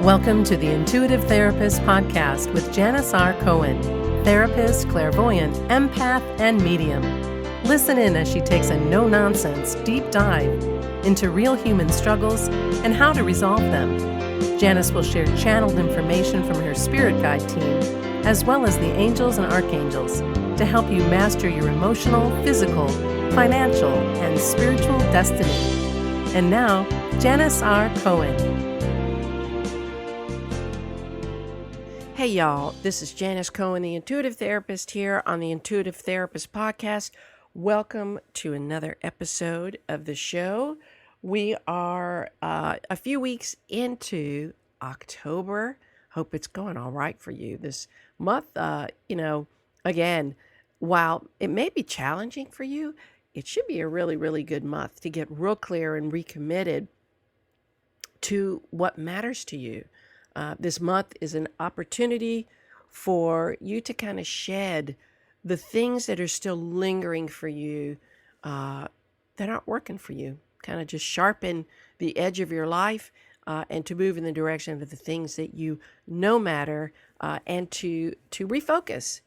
Welcome to the Intuitive Therapist Podcast with Janis R. Cohen, therapist, clairvoyant, empath, and medium. Listen in as she takes a no-nonsense deep dive into real human struggles and how to resolve them. Janis will share channeled information from her spirit guide team, as well as the angels and archangels, to help you master your emotional, physical, financial, and spiritual destiny. And now, Janis R. Cohen. Hey y'all, this is Janis Cohen, the Intuitive Therapist, here on the Intuitive Therapist Podcast. Welcome to another episode of the show. We are a few weeks into October. Hope it's going all right for you this month. Again, while it may be challenging for you, it should be a really, really good month to get real clear and recommitted to what matters to you. This month is an opportunity for you to kind of shed the things that are still lingering for you that aren't working for you. Kind of just sharpen the edge of your life and to move in the direction of the things that you know matter and to refocus.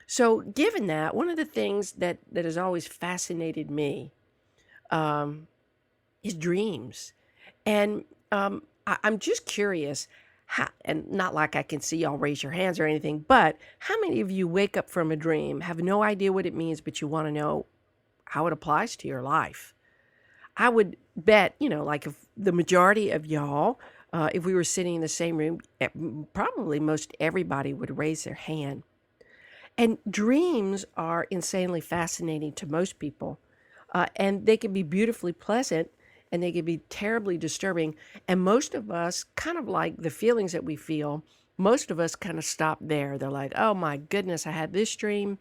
So given that, one of the things that has always fascinated me is dreams. And I'm just curious, and not like I can see y'all raise your hands or anything, but how many of you wake up from a dream, have no idea what it means, but you want to know how it applies to your life? I would bet, like if the majority of y'all, if we were sitting in the same room, probably most everybody would raise their hand. And dreams are insanely fascinating to most people, and they can be beautifully pleasant, and they can be terribly disturbing. And most of us, kind of like the feelings that we feel, most of us kind of stop there. They're like, oh my goodness, I had this dream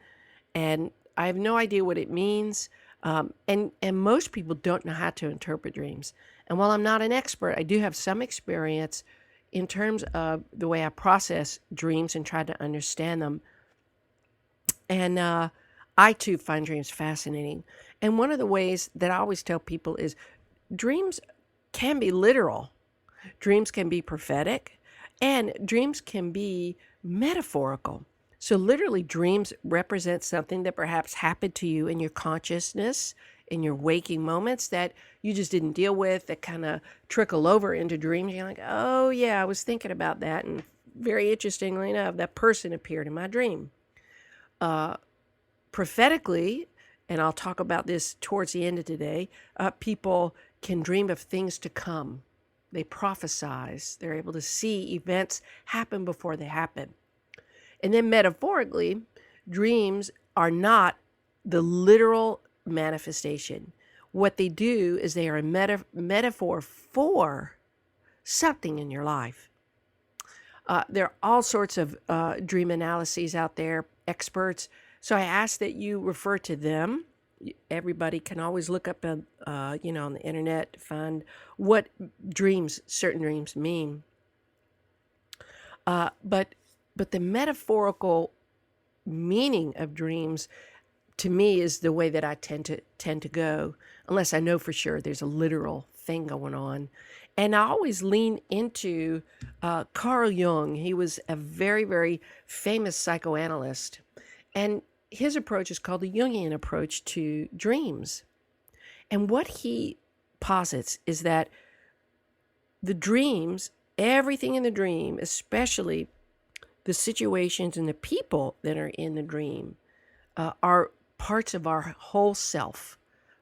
and I have no idea what it means. And most people don't know how to interpret dreams. And while I'm not an expert, I do have some experience in terms of the way I process dreams and try to understand them. And I too find dreams fascinating. And one of the ways that I always tell people is dreams can be literal, dreams can be prophetic, and dreams can be metaphorical. So literally, dreams represent something that perhaps happened to you in your consciousness, in your waking moments that you just didn't deal with, that kind of trickle over into dreams. You're like, oh yeah, I was thinking about that, and very interestingly enough, that person appeared in my dream. Prophetically, and I'll talk about this towards the end of today, people can dream of things to come. They prophesize. They're able to see events happen before they happen. And then metaphorically, dreams are not the literal manifestation. What they do is they are a metaphor for something in your life. There are all sorts of dream analyses out there, experts. So I ask that you refer to them. Everybody can always look up, on the internet to find what certain dreams mean. But the metaphorical meaning of dreams, to me, is the way that I tend to go, unless I know for sure there's a literal thing going on. And I always lean into Carl Jung. He was a very, very famous psychoanalyst. And his approach is called the Jungian approach to dreams. And what he posits is that the dreams, everything in the dream, especially the situations and the people that are in the dream, are parts of our whole self,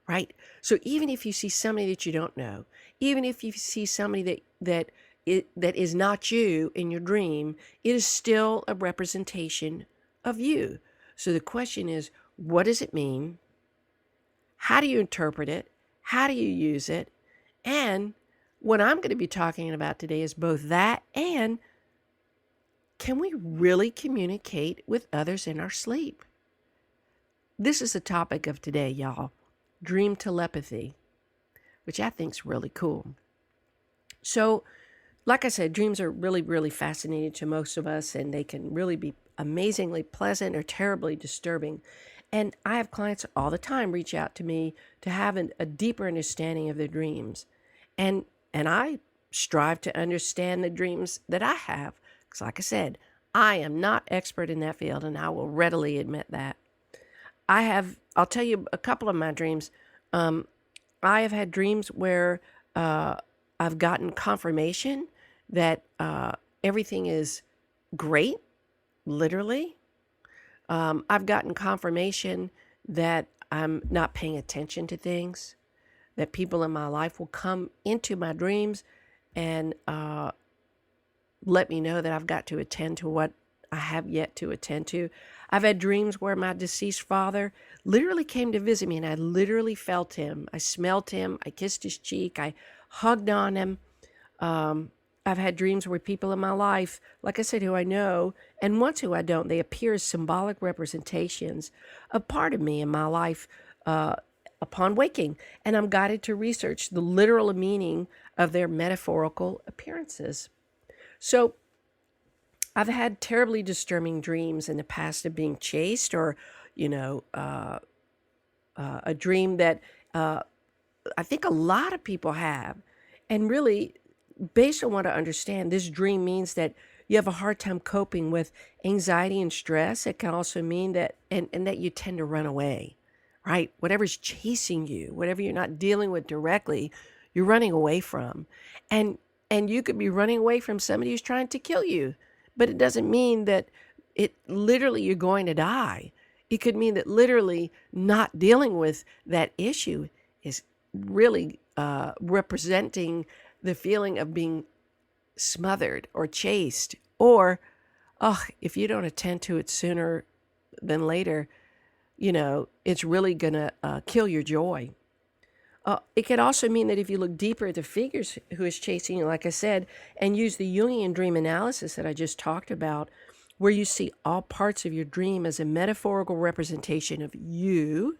right? So even if you see somebody that you don't know, even if you see somebody that is not you in your dream, it is still a representation of you. So the question is, what does it mean? How do you interpret it? How do you use it? And what I'm going to be talking about today is both that and can we really communicate with others in our sleep? This is the topic of today, y'all. Dream telepathy, which I think is really cool. So, like I said, dreams are really, really fascinating to most of us, and they can really be amazingly pleasant or terribly disturbing. And I have clients all the time reach out to me to have a deeper understanding of their dreams. And I strive to understand the dreams that I have. Because, like I said, I am not expert in that field, and I will readily admit that. I'll tell you a couple of my dreams. Um, I have had dreams where uh, I've gotten confirmation that everything is great, literally. I've gotten confirmation that I'm not paying attention to things, that people in my life will come into my dreams and let me know that I've got to attend to what I have yet to attend to. I've had dreams where my deceased father literally came to visit me, and I literally felt him. I smelled him. I kissed his cheek. I hugged on him. Um, I've had dreams where people in my life, like I said, who I know, and ones who I don't, they appear as symbolic representations of part of me in my life uh, upon waking. And I'm guided to research the literal meaning of their metaphorical appearances. So I've had terribly disturbing dreams in the past of being chased, or, you know, a dream that uh, I think a lot of people have. And really, based on what I understand, this dream means that you have a hard time coping with anxiety and stress. It can also mean that, and that you tend to run away, right? Whatever's chasing you, whatever you're not dealing with directly, you're running away from. And and you could be running away from somebody who's trying to kill you, but it doesn't mean that it literally you're going to die. It could mean that literally not dealing with that issue is really representing the feeling of being smothered or chased, or, oh, if you don't attend to it sooner than later, it's really going to kill your joy. It could also mean that if you look deeper at the figures who is chasing you, like I said, and use the Jungian dream analysis that I just talked about, where you see all parts of your dream as a metaphorical representation of you,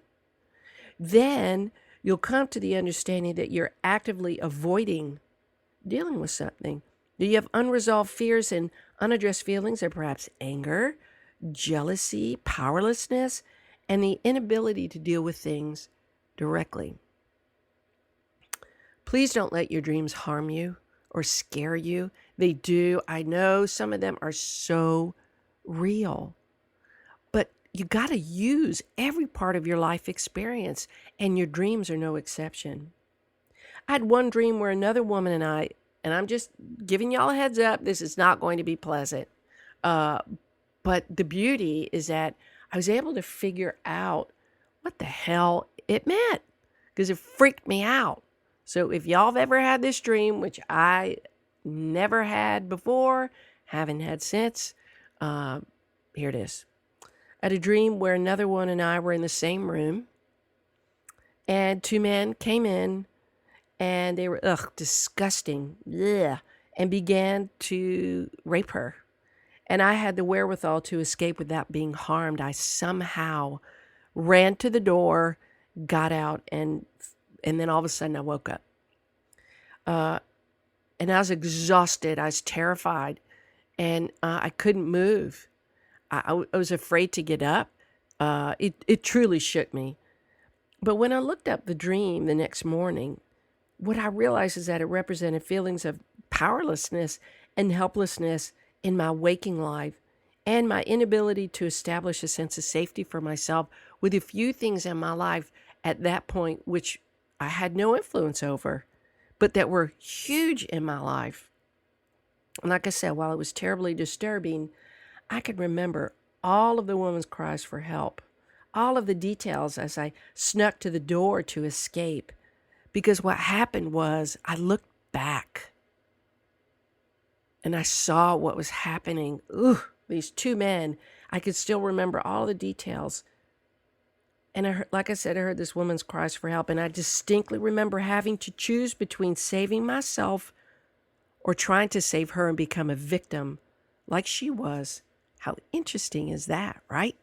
then you'll come to the understanding that you're actively avoiding dealing with something. Do you have unresolved fears and unaddressed feelings of perhaps anger, jealousy, powerlessness, and the inability to deal with things directly? Please don't let your dreams harm you or scare you. They do. I know some of them are so real, but you got to use every part of your life experience, and your dreams are no exception. I had one dream where another woman and I'm just giving y'all a heads up, this is not going to be pleasant. But the beauty is that I was able to figure out what the hell it meant, because it freaked me out. So if y'all have ever had this dream, which I never had before, haven't had since, here it is. I had a dream where another one and I were in the same room, and two men came in, and they were disgusting, and began to rape her. And I had the wherewithal to escape without being harmed. I somehow ran to the door, got out, and then all of a sudden I woke up. And I was exhausted. I was terrified. And I couldn't move. I was afraid to get up. It truly shook me. But when I looked up the dream the next morning, what I realized is that it represented feelings of powerlessness and helplessness in my waking life, and my inability to establish a sense of safety for myself with a few things in my life at that point, which I had no influence over, but that were huge in my life. And like I said, while it was terribly disturbing, I could remember all of the woman's cries for help, all of the details as I snuck to the door to escape. Because what happened was I looked back and I saw what was happening. These two men, I could still remember all the details. And I heard, like I said, I heard this woman's cries for help. And I distinctly remember having to choose between saving myself or trying to save her and become a victim like she was. How interesting is that, right?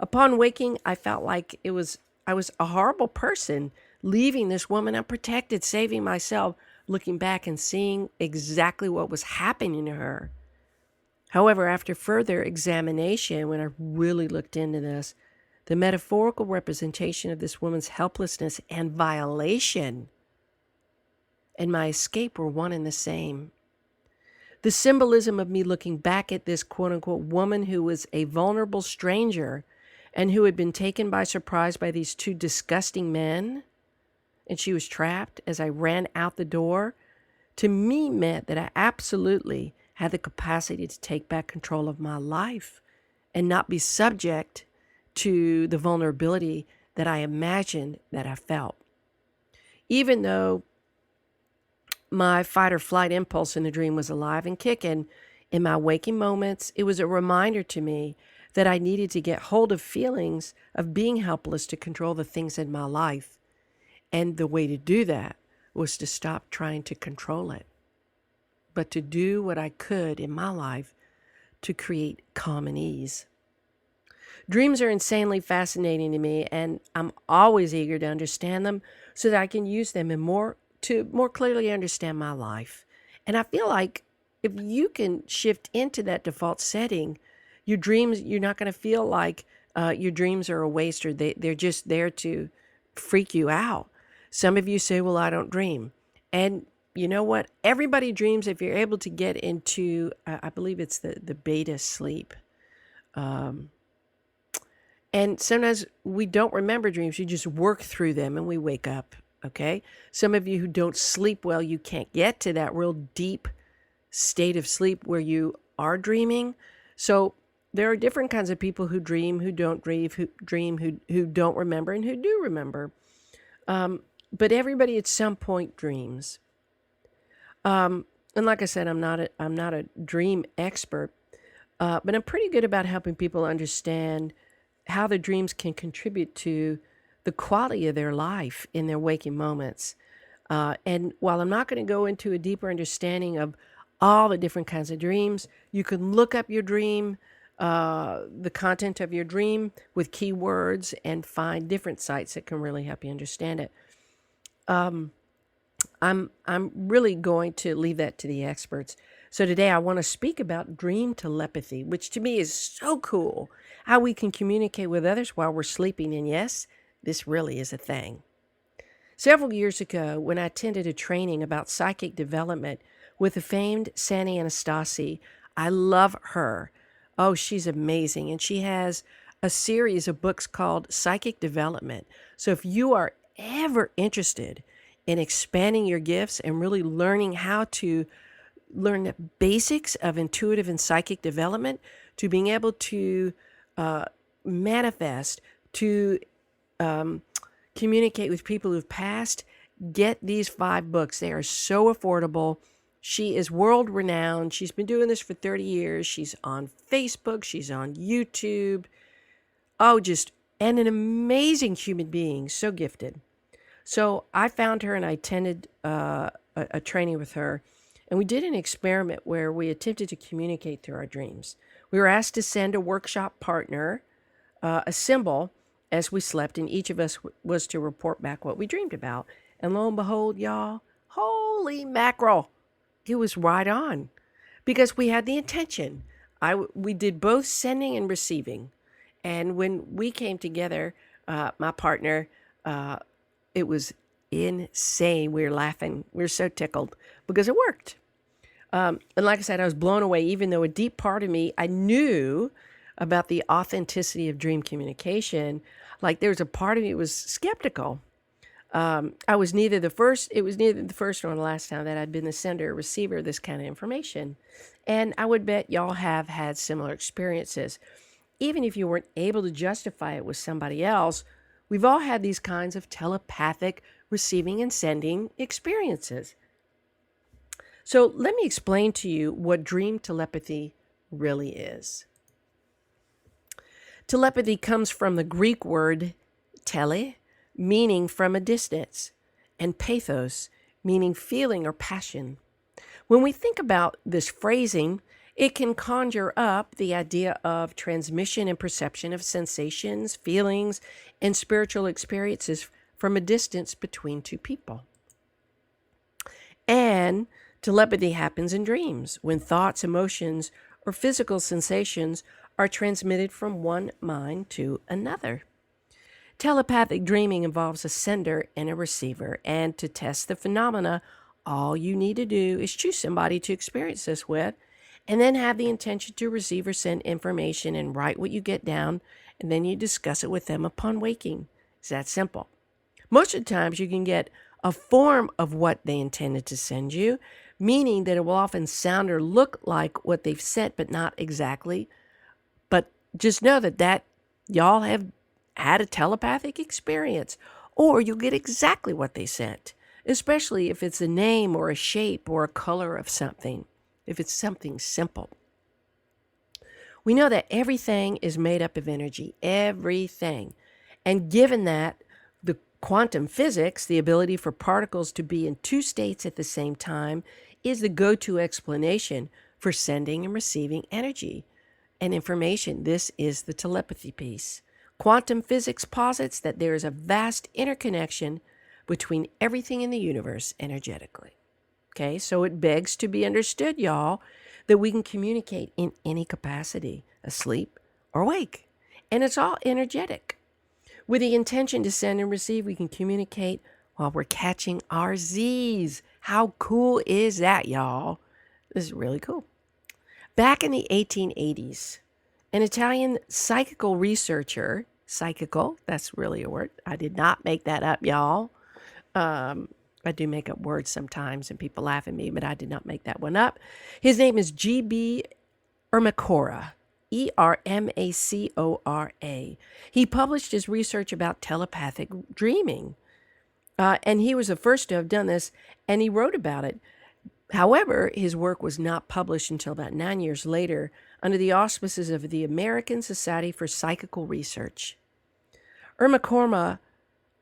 Upon waking, I felt like I was a horrible person, leaving this woman unprotected, saving myself, looking back and seeing exactly what was happening to her. However, after further examination, when I really looked into this, the metaphorical representation of this woman's helplessness and violation and my escape were one and the same. The symbolism of me looking back at this quote unquote woman who was a vulnerable stranger and who had been taken by surprise by these two disgusting men, and she was trapped as I ran out the door, to me meant that I absolutely had the capacity to take back control of my life and not be subject to the vulnerability that I imagined that I felt. Even though my fight or flight impulse in the dream was alive and kicking, in my waking moments, it was a reminder to me that I needed to get hold of feelings of being helpless to control the things in my life. And the way to do that was to stop trying to control it, but to do what I could in my life to create calm and ease. Dreams are insanely fascinating to me, and I'm always eager to understand them so that I can use them to more clearly understand my life. And I feel like if you can shift into that default setting, your dreams, you're not going to feel like your dreams are a waste, or they're just there to freak you out. Some of you say, well, I don't dream. And you know what? Everybody dreams if you're able to get into, I believe it's the beta sleep. And sometimes we don't remember dreams. You just work through them and we wake up, okay? Some of you who don't sleep well, you can't get to that real deep state of sleep where you are dreaming. So there are different kinds of people who dream, who don't dream, who don't remember, and who do remember. But everybody at some point dreams. And like I said, I'm not a dream expert, but I'm pretty good about helping people understand how their dreams can contribute to the quality of their life in their waking moments. And while I'm not going to go into a deeper understanding of all the different kinds of dreams, you can look up your dream, the content of your dream with keywords, and find different sites that can really help you understand it. I'm really going to leave that to the experts. So today I want to speak about dream telepathy, which to me is so cool. How we can communicate with others while we're sleeping. And yes, this really is a thing. Several years ago, when I attended a training about psychic development with the famed Sandy Anastasi, I love her. Oh, she's amazing. And she has a series of books called Psychic Development. So if you are ever interested in expanding your gifts and really learning how to learn the basics of intuitive and psychic development, to being able to manifest, to communicate with people who've passed, get these 5 books. They are so affordable. She is world renowned. She's been doing this for 30 years. She's on Facebook. She's on YouTube. Oh, and an amazing human being. So gifted. So I found her and I attended a training with her. And we did an experiment where we attempted to communicate through our dreams. We were asked to send a workshop partner a symbol as we slept, and each of us was to report back what we dreamed about. And lo and behold, y'all, holy mackerel, it was right on, because we had the intention. We did both sending and receiving. And when we came together, my partner, it was insane. We were laughing. We were so tickled because it worked. And like I said, I was blown away, even though a deep part of me, I knew about the authenticity of dream communication. Like there was a part of me that was skeptical. It was neither the first or the last time that I'd been the sender or receiver of this kind of information. And I would bet y'all have had similar experiences. Even if you weren't able to justify it with somebody else, we've all had these kinds of telepathic receiving and sending experiences. So let me explain to you what dream telepathy really is. Telepathy comes from the Greek word tele, meaning from a distance, and pathos, meaning feeling or passion. When we think about this phrasing, it can conjure up the idea of transmission and perception of sensations, feelings, and spiritual experiences from a distance between two people. And telepathy happens in dreams when thoughts, emotions, or physical sensations are transmitted from one mind to another. Telepathic dreaming involves a sender and a receiver, and to test the phenomena, All you need to do is choose somebody to experience this with, and then have the intention to receive or send information and write what you get down, and then you discuss it with them upon waking. It's that simple. Most of the times you can get a form of what they intended to send you, meaning that it will often sound or look like what they've sent, but not exactly. But just know that y'all have had a telepathic experience, or you'll get exactly what they sent, especially if it's a name or a shape or a color of something, if it's something simple. We know that everything is made up of energy, everything. And given that the quantum physics, the ability for particles to be in two states at the same time, is the go-to explanation for sending and receiving energy and information. This is the telepathy piece. Quantum physics posits that there is a vast interconnection between everything in the universe energetically. Okay, so it begs to be understood, y'all, that we can communicate in any capacity, asleep or awake. And it's all energetic. With the intention to send and receive, we can communicate while we're catching our Z's. How cool is that, y'all? This is really cool. Back in the 1880s, an Italian psychical researcher, psychical, that's really a word. I did not make that up, y'all. I do make up words sometimes and people laugh at me, but I did not make that one up. His name is G.B. Ermacora, Ermacora. He published his research about telepathic dreaming, and he was the first to have done this, and he wrote about it. However, his work was not published until about 9 years later under the auspices of the American Society for Psychical Research. Ermacora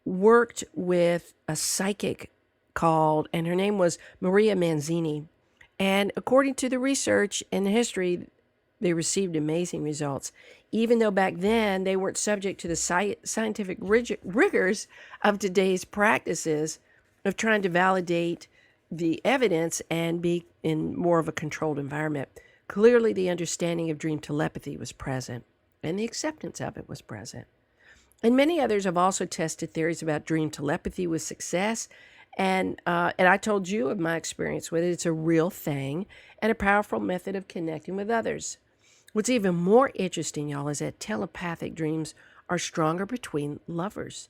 worked with a psychic and her name was Maria Manzini. And according to the research and the history, they received amazing results, even though back then they weren't subject to the scientific rigors of today's practices of trying to validate the evidence and be in more of a controlled environment. Clearly, the understanding of dream telepathy was present, and the acceptance of it was present. And many others have also tested theories about dream telepathy with success. And I told you of my experience with it. It's a real thing and a powerful method of connecting with others. What's even more interesting, y'all, is that telepathic dreams are stronger between lovers.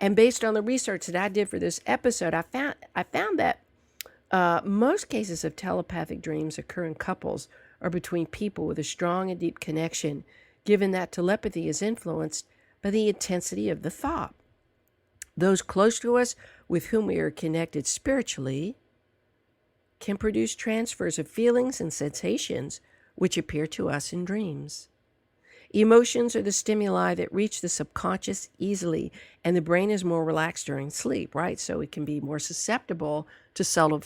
And based on the research that I did for this episode, I found that most cases of telepathic dreams occur in couples or between people with a strong and deep connection, given that telepathy is influenced by the intensity of the thought. Those close to us with whom we are connected spiritually can produce transfers of feelings and sensations which appear to us in dreams. Emotions are the stimuli that reach the subconscious easily, and the brain is more relaxed during sleep, right? So it can be more susceptible to subtle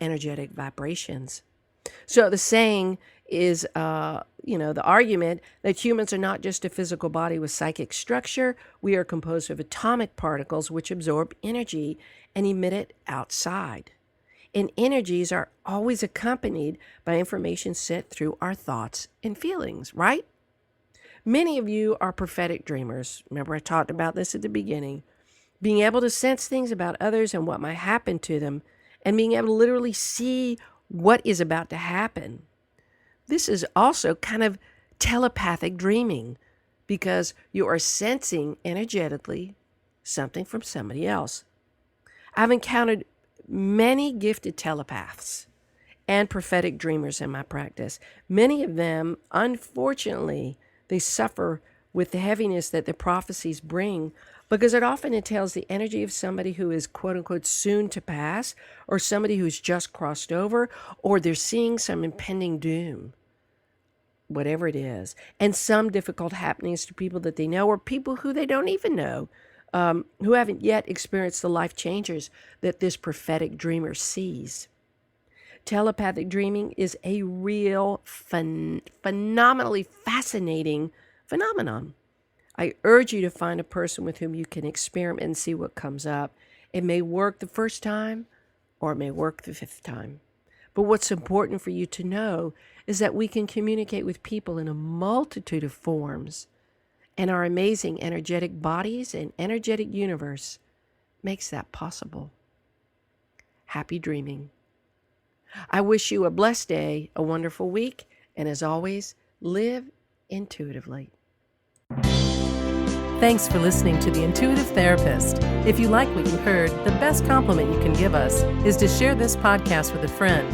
energetic vibrations. So the saying is, the argument that humans are not just a physical body with psychic structure. We are composed of atomic particles which absorb energy and emit it outside. And energies are always accompanied by information sent through our thoughts and feelings, right? Many of you are prophetic dreamers. Remember, I talked about this at the beginning. Being able to sense things about others and what might happen to them, and being able to literally see what is about to happen. This is also kind of telepathic dreaming because you are sensing energetically something from somebody else. I've encountered many gifted telepaths and prophetic dreamers in my practice. Many of them, unfortunately, they suffer with the heaviness that the prophecies bring because it often entails the energy of somebody who is quote unquote soon to pass, or somebody who's just crossed over, or they're seeing some impending doom, whatever it is, and some difficult happenings to people that they know or people who they don't even know, who haven't yet experienced the life changers that this prophetic dreamer sees. Telepathic dreaming is a real phenomenally fascinating phenomenon. I urge you to find a person with whom you can experiment and see what comes up. It may work the first time or it may work the fifth time. But what's important for you to know is that we can communicate with people in a multitude of forms, and our amazing energetic bodies and energetic universe makes that possible. Happy dreaming. I wish you a blessed day, a wonderful week, and as always, live intuitively. Thanks for listening to The Intuitive Therapist. If you like what you heard, the best compliment you can give us is to share this podcast with a friend.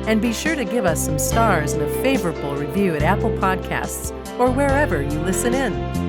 And be sure to give us some stars and a favorable review at Apple Podcasts or wherever you listen in.